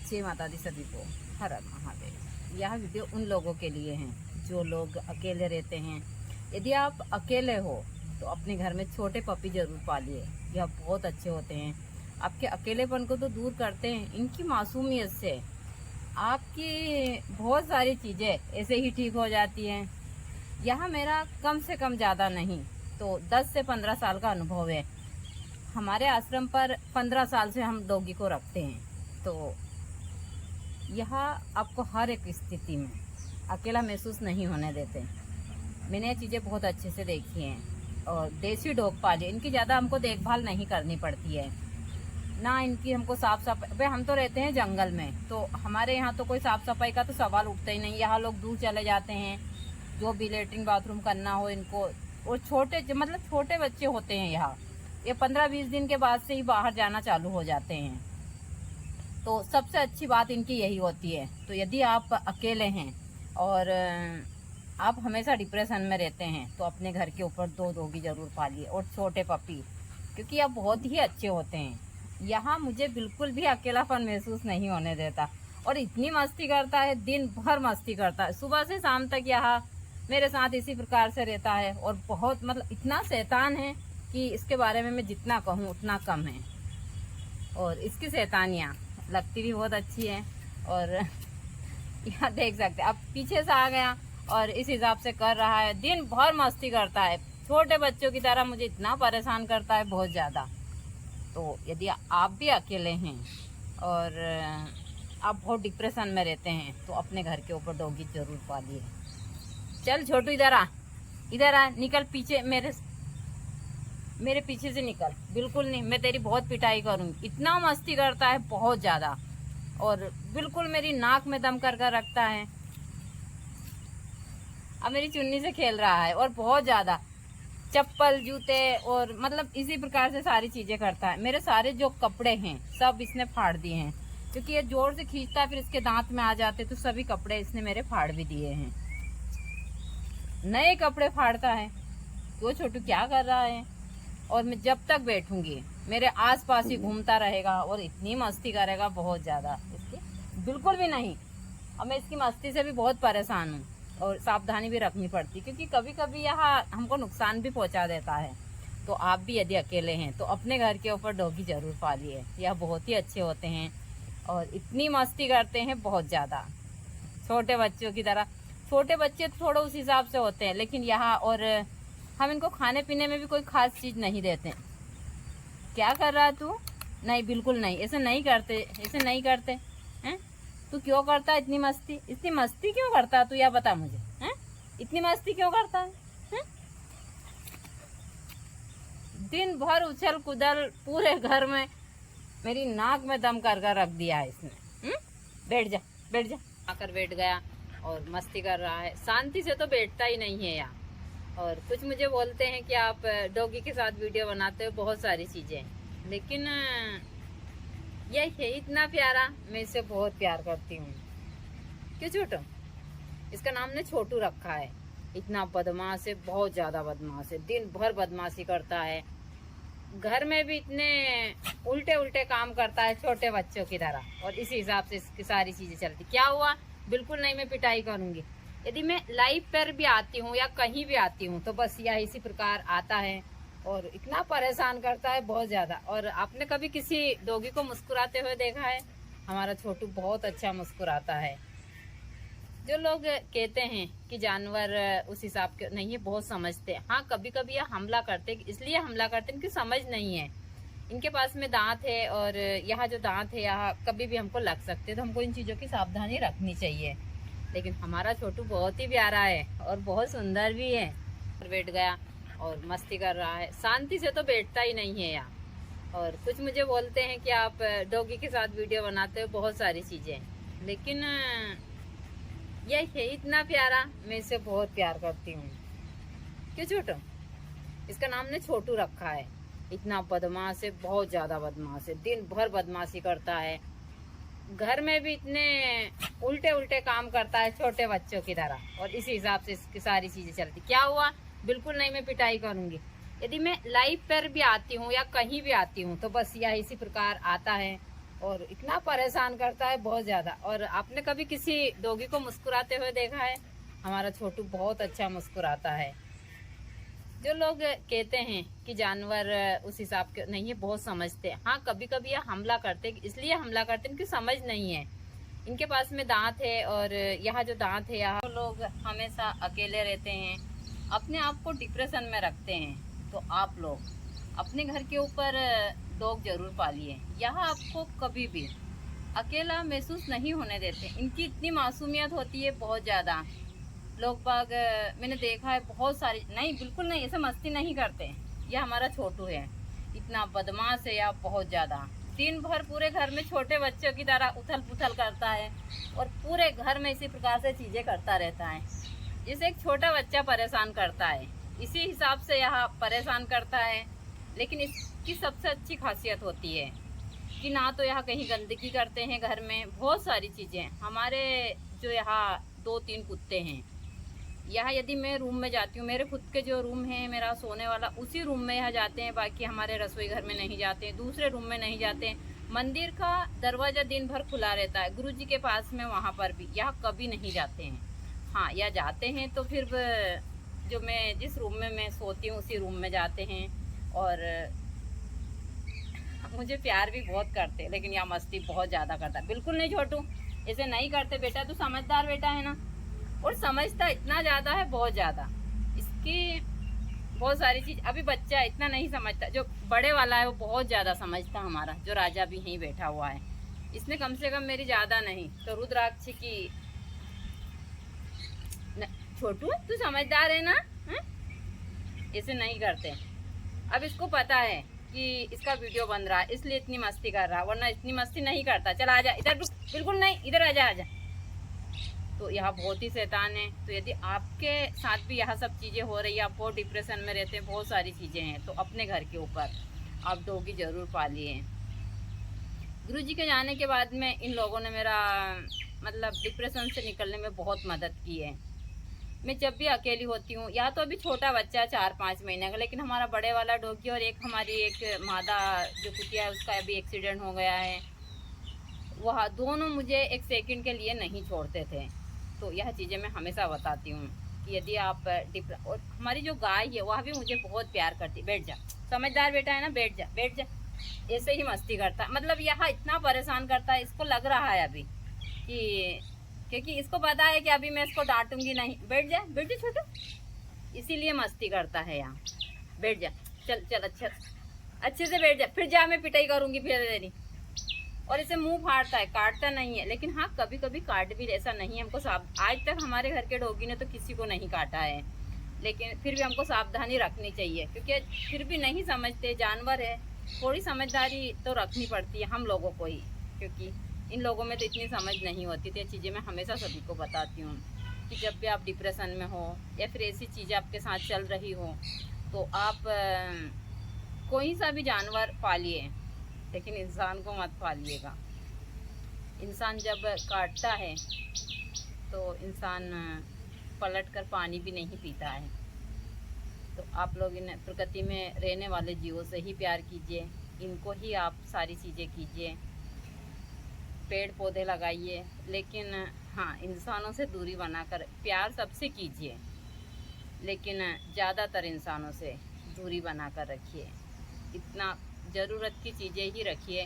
जय माता दी सभी को, हर हर महादेव। यह वीडियो उन लोगों के लिए है जो लोग अकेले रहते हैं। यदि आप अकेले हो तो अपने घर में छोटे पपी जरूर पालिए। यह बहुत अच्छे होते हैं, आपके अकेलेपन को तो दूर करते हैं। इनकी मासूमियत से आपकी बहुत सारी चीज़ें ऐसे ही ठीक हो जाती हैं। यह मेरा कम से कम ज़्यादा नहीं तो 10 से 15 साल का अनुभव है। हमारे आश्रम पर 15 साल से हम डॉगी को रखते हैं, तो यह आपको हर एक स्थिति में अकेला महसूस नहीं होने देते। मैंने ये चीज़ें बहुत अच्छे से देखी हैं और देसी डॉग पाले, इनकी ज़्यादा हमको देखभाल नहीं करनी पड़ती है ना। इनकी हमको साफ सफाई, भाई हम तो रहते हैं जंगल में, तो हमारे यहाँ तो कोई साफ सफाई का तो सवाल उठता ही नहीं। यहाँ लोग दूर चले जाते हैं, जो भी लेटरिन बाथरूम करना हो इनको। और छोटे बच्चे होते हैं यहाँ, ये 15-20 दिन के बाद से ही बाहर जाना चालू हो जाते हैं। तो सबसे अच्छी बात इनकी यही होती है। तो यदि आप अकेले हैं और आप हमेशा डिप्रेशन में रहते हैं तो अपने घर के ऊपर 2 डॉगी जरूर पालिए और छोटे पपी, क्योंकि यह बहुत ही अच्छे होते हैं। यहाँ मुझे बिल्कुल भी अकेलापन महसूस नहीं होने देता और इतनी मस्ती करता है, दिन भर मस्ती करता है, सुबह से शाम तक यहाँ मेरे साथ इसी प्रकार से रहता है। और बहुत इतना शैतान है कि इसके बारे में मैं जितना कहूँ उतना कम है। और इसकी शैतानियाँ लगती भी बहुत अच्छी है। और यहाँ देख सकते हैं, अब पीछे से आ गया और इस हिसाब से कर रहा है, दिन भर मस्ती करता है, छोटे बच्चों की तरह मुझे इतना परेशान करता है बहुत ज़्यादा। तो यदि आप भी अकेले हैं और आप बहुत डिप्रेशन में रहते हैं तो अपने घर के ऊपर डॉगी जरूर पालिए। चल छोटू, इधर आ, निकल पीछे, मेरे पीछे से निकल। बिल्कुल नहीं, मैं तेरी बहुत पिटाई करूंगी। इतना मस्ती करता है बहुत ज़्यादा और बिल्कुल मेरी नाक में दम कर रखता है। अब मेरी चुन्नी से खेल रहा है और बहुत ज़्यादा चप्पल जूते और इसी प्रकार से सारी चीज़ें करता है। मेरे सारे जो कपड़े हैं सब इसने फाड़ दिए हैं, क्योंकि ये जोर से खींचता है, फिर इसके दांत में आ जाते, तो सभी कपड़े इसने मेरे फाड़ भी दिए हैं। नए कपड़े फाड़ता है। तो छोटू क्या कर रहा है? और मैं जब तक बैठूंगी मेरे आसपास ही घूमता रहेगा और इतनी मस्ती करेगा बहुत ज़्यादा, इसकी बिल्कुल भी नहीं। और मैं इसकी मस्ती से भी बहुत परेशान हूँ और सावधानी भी रखनी पड़ती, क्योंकि कभी कभी यह हमको नुकसान भी पहुँचा देता है। तो आप भी यदि अकेले हैं तो अपने घर के ऊपर डॉगी जरूर पालिए। यह बहुत ही अच्छे होते हैं और इतनी मस्ती करते हैं बहुत ज़्यादा, छोटे बच्चों की तरह। छोटे बच्चे थोड़ा उस हिसाब से होते हैं, लेकिन यहाँ और हम इनको खाने पीने में भी कोई खास चीज़ नहीं देते। क्या कर रहा तू? नहीं, बिल्कुल नहीं, ऐसे नहीं करते हैं। तू क्यों करता है इतनी मस्ती क्यों करता है तू? या बता मुझे, हैं? इतनी मस्ती क्यों करता है? दिन भर उछल कुदल पूरे घर में मेरी नाक में दम कर रख दिया है इसने। बैठ जा आकर बैठ गया और मस्ती कर रहा है। शांति से तो बैठता ही नहीं है यहाँ। और कुछ मुझे बोलते हैं कि आप डॉगी के साथ वीडियो बनाते हो, बहुत सारी चीज़ें, लेकिन यह है इतना प्यारा, मैं इसे बहुत प्यार करती हूँ। क्यों छोटू? इसका नाम ने छोटू रखा है। इतना बदमाश है, बहुत ज़्यादा बदमाश है, दिन भर बदमाशी करता है, घर में भी इतने उल्टे काम करता है छोटे बच्चों की तरह। और इसी हिसाब से इसकी सारी चीज़ें चलती। क्या हुआ? बिल्कुल नहीं, मैं पिटाई करूँगी। यदि मैं लाइव पर भी आती हूँ या कहीं भी आती हूँ तो बस यह इसी प्रकार आता है और इतना परेशान करता है बहुत ज़्यादा। और आपने कभी किसी डॉगी को मुस्कुराते हुए देखा है? हमारा छोटू बहुत अच्छा मुस्कुराता है। जो लोग कहते हैं कि जानवर उस हिसाब के नहीं है, बहुत समझते हैं। हाँ, कभी कभी यह हमला करते, इसलिए हमला करते हैं कि समझ नहीं है। इनके पास में दांत है और यहाँ जो दांत है यहाँ कभी भी हमको लग सकते हैं, तो हमको इन चीज़ों की सावधानी रखनी चाहिए। लेकिन हमारा छोटू बहुत ही प्यारा है और बहुत सुंदर भी है। बैठ गया और मस्ती कर रहा है, शांति से तो बैठता ही नहीं है यहाँ। और कुछ मुझे बोलते हैं कि आप डॉगी के साथ वीडियो बनाते हो, बहुत सारी चीज़ें, लेकिन यह है इतना प्यारा, मैं इसे बहुत प्यार करती हूँ। क्यों छोटू? इसका नाम ने छोटू रखा है। इतना बदमाश है, बहुत ज़्यादा बदमाश है, दिन भर बदमाशी करता है, घर में भी इतने उल्टे काम करता है छोटे बच्चों की तरह। और इसी हिसाब से इसकी सारी चीज़ें चलती। क्या हुआ? बिल्कुल नहीं, मैं पिटाई करूँगी। यदि मैं लाइव पर भी आती हूँ या कहीं भी आती हूँ तो बस यह इसी प्रकार आता है और इतना परेशान करता है बहुत ज्यादा। और आपने कभी किसी डॉगी को मुस्कुराते हुए देखा है? हमारा छोटू बहुत अच्छा मुस्कुराता है। जो लोग कहते हैं कि जानवर उस हिसाब के नहीं है, बहुत समझते हैं। हाँ, कभी कभी ये हमला करते, इसलिए हमला करते हैं क्योंकि समझ नहीं है। इनके पास में दांत है, और यहाँ जो दांत है, यहाँ लोग हमेशा अकेले रहते हैं, अपने आप को डिप्रेशन में रखते हैं। तो आप लोग अपने घर के ऊपर डॉग जरूर पालिए। यहाँ आपको कभी भी अकेला महसूस नहीं होने देते। इनकी इतनी मासूमियत होती है बहुत ज़्यादा। लोग बाग मैंने देखा है बहुत सारी, नहीं बिल्कुल नहीं, ऐसे मस्ती नहीं करते। यह हमारा छोटू है, इतना बदमाश है या बहुत ज़्यादा। दिन भर पूरे घर में छोटे बच्चों की तरह उथल पुथल करता है, और पूरे घर में इसी प्रकार से चीज़ें करता रहता है जैसे एक छोटा बच्चा परेशान करता है, इसी हिसाब से यह परेशान करता है। लेकिन इसकी सबसे अच्छी खासियत होती है कि ना तो यहाँ कहीं गंदगी करते हैं, घर में बहुत सारी चीज़ें। हमारे जो यहाँ 2-3 कुत्ते हैं, यहाँ यदि मैं रूम में जाती हूँ, मेरे खुद के जो रूम है मेरा सोने वाला, उसी रूम में यहाँ जाते हैं। बाकी हमारे रसोई घर में नहीं जाते हैं, दूसरे रूम में नहीं जाते हैं। मंदिर का दरवाज़ा दिन भर खुला रहता है, गुरु जी के पास में, वहाँ पर भी यहाँ कभी नहीं जाते हैं। हाँ, या जाते हैं तो फिर जो मैं जिस रूम में मैं सोती हूँ उसी रूम में जाते हैं। और मुझे प्यार भी बहुत करते हैं, लेकिन यहाँ मस्ती बहुत ज़्यादा करता है। बिल्कुल नहीं छोटू, ऐसे नहीं करते बेटा, तू समझदार बेटा है ना। और समझता इतना ज़्यादा है, बहुत ज़्यादा। इसकी बहुत सारी चीज़, अभी बच्चा इतना नहीं समझता, जो बड़े वाला है वो बहुत ज़्यादा समझता। हमारा जो राजा भी यहीं बैठा हुआ है, इसने कम से कम मेरी ज़्यादा नहीं तो रुद्राक्ष की। छोटू तू समझदार है ना, ऐसे नहीं करते। अब इसको पता है कि इसका वीडियो बन रहा है, इसलिए इतनी मस्ती कर रहा है, वरना इतनी मस्ती नहीं करता। चल आजा इधर, बिल्कुल नहीं, इधर आजा आजा। तो यहाँ बहुत ही शैतान है। तो यदि आपके साथ भी यह सब चीज़ें हो रही है, आप बहुत डिप्रेशन में रहते हैं, बहुत सारी चीज़ें हैं, तो अपने घर के ऊपर आप डॉगी ज़रूर पालिए। गुरु जी के जाने के बाद में इन लोगों ने मेरा मतलब डिप्रेशन से निकलने में बहुत मदद की है। मैं जब भी अकेली होती हूँ, या तो अभी छोटा बच्चा 4-5 महीने का, लेकिन हमारा बड़े वाला डॉगी और एक हमारी एक मादा जो कुतिया है, उसका अभी एक्सीडेंट हो गया है। वह दोनों मुझे एक सेकंड के लिए नहीं छोड़ते थे। तो यह चीज़ें मैं हमेशा बताती हूँ कि यदि आप और हमारी जो गाय है वह भी मुझे बहुत प्यार करती। बैठ जा, समझदार बेटा है ना, बैठ जा बैठ जा। ऐसे ही मस्ती करता, मतलब यह इतना परेशान करता है। इसको लग रहा है अभी कि, क्योंकि इसको पता है कि अभी मैं इसको डांटूंगी नहीं। बैठ जा छोटू, इसीलिए मस्ती करता है यहाँ। बैठ जा, चल चल, अच्छा अच्छे से बैठ जा, फिर जा मैं पिटाई करूँगी फिर तेरी। और इसे मुंह फाड़ता है, काटता नहीं है, लेकिन हाँ कभी कभी काट भी, ऐसा नहीं हमको आज तक हमारे घर के डॉगी ने तो किसी को नहीं काटा है। लेकिन फिर भी हमको सावधानी रखनी चाहिए, क्योंकि फिर भी नहीं समझते, जानवर है, थोड़ी समझदारी तो रखनी पड़ती है हम लोगों को ही, क्योंकि इन लोगों में तो इतनी समझ नहीं होती। तो ये चीज़ें मैं हमेशा सभी को बताती हूँ कि जब भी आप डिप्रेशन में हो या फिर ऐसी चीज़ें आपके साथ चल रही हो, तो आप कोई सा भी जानवर पालिए, लेकिन इंसान को मत पालिएगा। इंसान जब काटता है तो इंसान पलट कर पानी भी नहीं पीता है। तो आप लोग इन प्रकृति में रहने वाले जीवों से ही प्यार कीजिए, इनको ही आप सारी चीज़ें कीजिए, पेड़ पौधे लगाइए, लेकिन हाँ इंसानों से दूरी बनाकर प्यार सबसे कीजिए, लेकिन ज़्यादातर इंसानों से दूरी बनाकर रखिए। इतना ज़रूरत की चीज़ें ही रखिए।